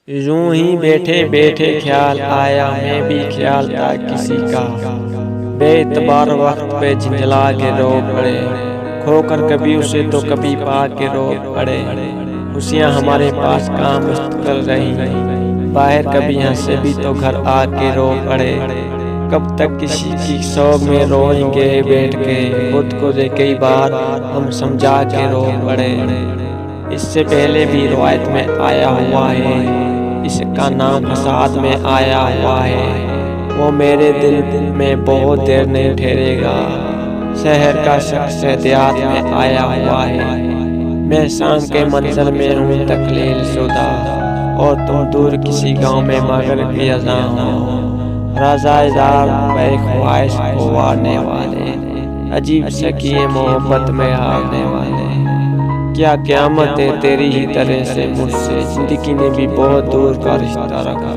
یوں ہی بیٹھے بیٹھے خیال آیا، میں بھی خیال تھا کسی کا، بے اعتبار وقت پہ جھنجلا کے رو پڑے، کھو کر کبھی اسے تو کبھی پا کے رو پڑے۔ خوشیاں ہمارے پاس کہاں مستقل رہی، باہر کبھی ہنسے بھی تو گھر آ کے رو پڑے۔ کب تک کسی کی سوگ میں روئیں گے بیٹھ کے، خود کو کئی بار ہم سمجھا کے رو پڑے۔ اس سے پہلے بھی روایت میں آیا ہوا ہے، اس کا نام فساد میں آیا ہوا ہے، وہ میرے دل میں بہت دیر نہیں ٹھہرے گا۔ شہر کا شخص دیہات میں آیا ہوا ہے، میں شام کے منظر میں ہوں تکلیل شدہ، اور تم دور کسی گاؤں میں مغرب کی اذاں ہو، رضائے دار بے خواہش کو وارنے والے، عجیب سکیے محبت میں ہارنے والے۔ کیا قیامت ہے تیری ہی طرح سے مجھ سے، زندگی نے بھی بہت دور کا رشتہ رکھا،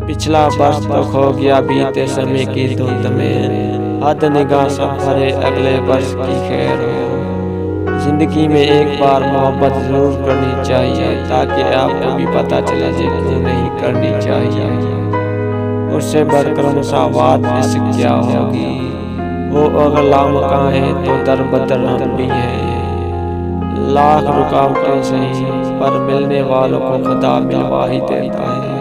پچھلا برس تو کھو گیا بیتے سمے کی دھند میں، حد نگاہ سفر اگلے برس کی خیر ہو۔ زندگی میں ایک بار محبت ضرور کرنی چاہیے، تاکہ آپ کو بھی پتہ چلے کیوں نہیں کرنی چاہیے۔ اس سے بڑھ کر مساوات عشق کیا ہوگی، وہ اگر لامکاں ہے تو در بدر ہم بھی ہیں۔ لاکھ رکاوٹیں سہی پر ملنے والوں کو خدا ملوا ہی دیتا ہے۔